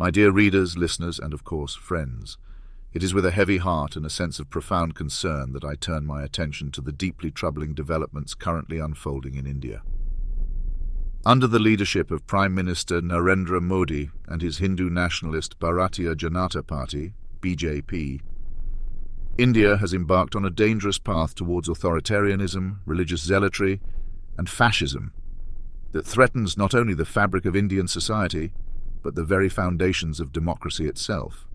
My dear readers, listeners, and of course, friends, it is with a heavy heart and a sense of profound concern that I turn my attention to the deeply troubling developments currently unfolding in India. Under the leadership of Prime Minister Narendra Modi and his Hindu nationalist Bharatiya Janata Party, BJP, India has embarked on a dangerous path towards authoritarianism, religious zealotry, and fascism that threatens not only the fabric of Indian society, but the very foundations of democracy itself.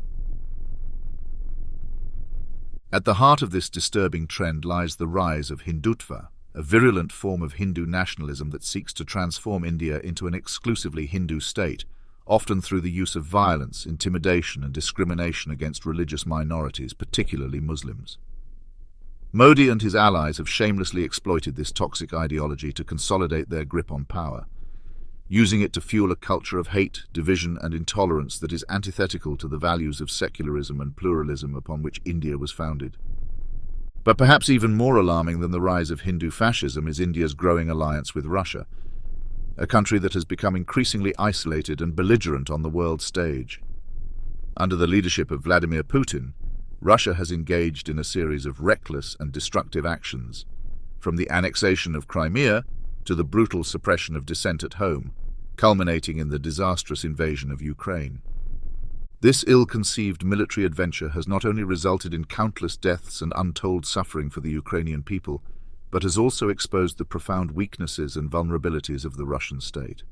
At the heart of this disturbing trend lies the rise of Hindutva, a virulent form of Hindu nationalism that seeks to transform India into an exclusively Hindu state, often through the use of violence, intimidation, and discrimination against religious minorities, particularly Muslims. Modi and his allies have shamelessly exploited this toxic ideology to consolidate their grip on power, using it to fuel a culture of hate, division, and intolerance that is antithetical to the values of secularism and pluralism upon which India was founded. But perhaps even more alarming than the rise of Hindu fascism is India's growing alliance with Russia, a country that has become increasingly isolated and belligerent on the world stage. Under the leadership of Vladimir Putin, Russia has engaged in a series of reckless and destructive actions, from the annexation of Crimea to the brutal suppression of dissent at home, culminating in the disastrous invasion of Ukraine. This ill-conceived military adventure has not only resulted in countless deaths and untold suffering for the Ukrainian people, but has also exposed the profound weaknesses and vulnerabilities of the Russian state.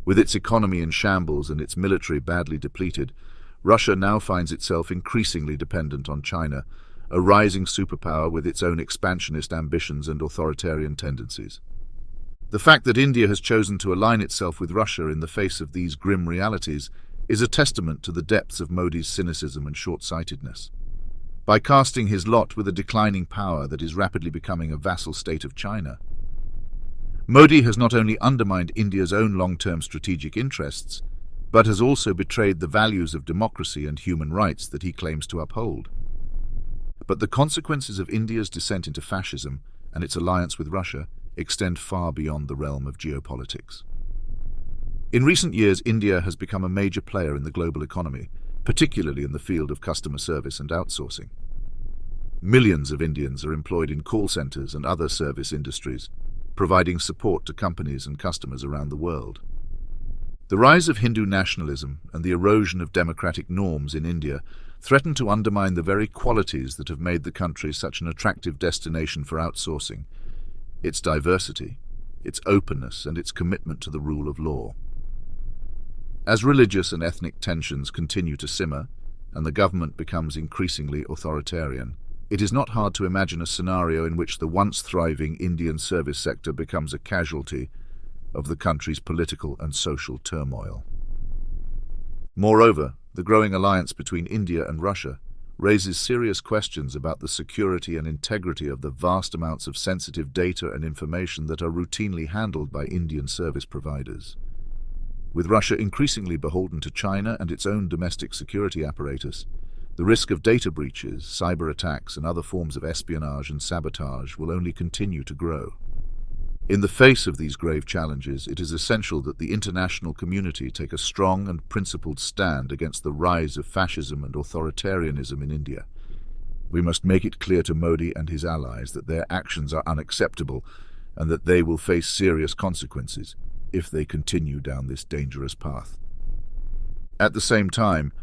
With its economy in shambles and its military badly depleted, Russia now finds itself increasingly dependent on China, a rising superpower with its own expansionist ambitions and authoritarian tendencies. The fact that India has chosen to align itself with Russia in the face of these grim realities is a testament to the depths of Modi's cynicism and short-sightedness. By casting his lot with a declining power that is rapidly becoming a vassal state of China, Modi has not only undermined India's own long-term strategic interests, but has also betrayed the values of democracy and human rights that he claims to uphold. But the consequences of India's descent into fascism and its alliance with Russia extend far beyond the realm of geopolitics. In recent years, India has become a major player in the global economy, particularly in the field of customer service and outsourcing. Millions of Indians are employed in call centers and other service industries, providing support to companies and customers around the world. The rise of Hindu nationalism and the erosion of democratic norms in India threaten to undermine the very qualities that have made the country such an attractive destination for outsourcing: its diversity, its openness, and its commitment to the rule of law. As religious and ethnic tensions continue to simmer, and the government becomes increasingly authoritarian, it is not hard to imagine a scenario in which the once thriving Indian service sector becomes a casualty of the country's political and social turmoil. Moreover, the growing alliance between India and Russia raises serious questions about the security and integrity of the vast amounts of sensitive data and information that are routinely handled by Indian service providers. With Russia increasingly beholden to China and its own domestic security apparatus, the risk of data breaches, cyber attacks, and other forms of espionage and sabotage will only continue to grow. In the face of these grave challenges, it is essential that the international community take a strong and principled stand against the rise of fascism and authoritarianism in India. We must make it clear to Modi and his allies that their actions are unacceptable and that they will face serious consequences if they continue down this dangerous path. At the same time,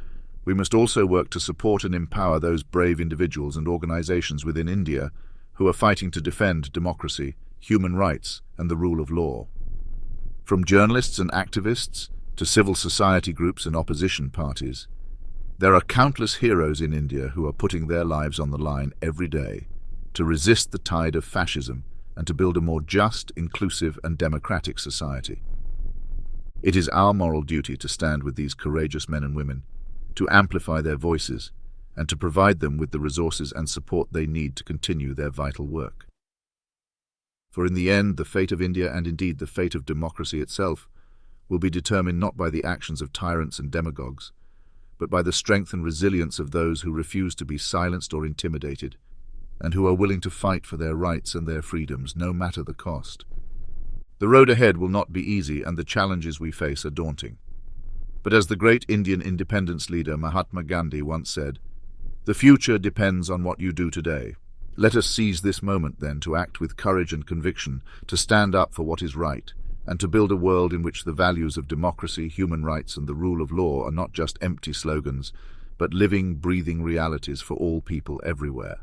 we must also work to support and empower those brave individuals and organizations within India who are fighting to defend democracy, human rights, and the rule of law. From journalists and activists to civil society groups and opposition parties, there are countless heroes in India who are putting their lives on the line every day to resist the tide of fascism and to build a more just, inclusive, and democratic society. It is our moral duty to stand with these courageous men and women, to amplify their voices, and to provide them with the resources and support they need to continue their vital work. For in the end, the fate of India, and indeed the fate of democracy itself, will be determined not by the actions of tyrants and demagogues, but by the strength and resilience of those who refuse to be silenced or intimidated, and who are willing to fight for their rights and their freedoms, no matter the cost. The road ahead will not be easy, and the challenges we face are daunting. But as the great Indian independence leader Mahatma Gandhi once said, "The future depends on what you do today." Let us seize this moment, then, to act with courage and conviction, to stand up for what is right, and to build a world in which the values of democracy, human rights, and the rule of law are not just empty slogans, but living, breathing realities for all people everywhere.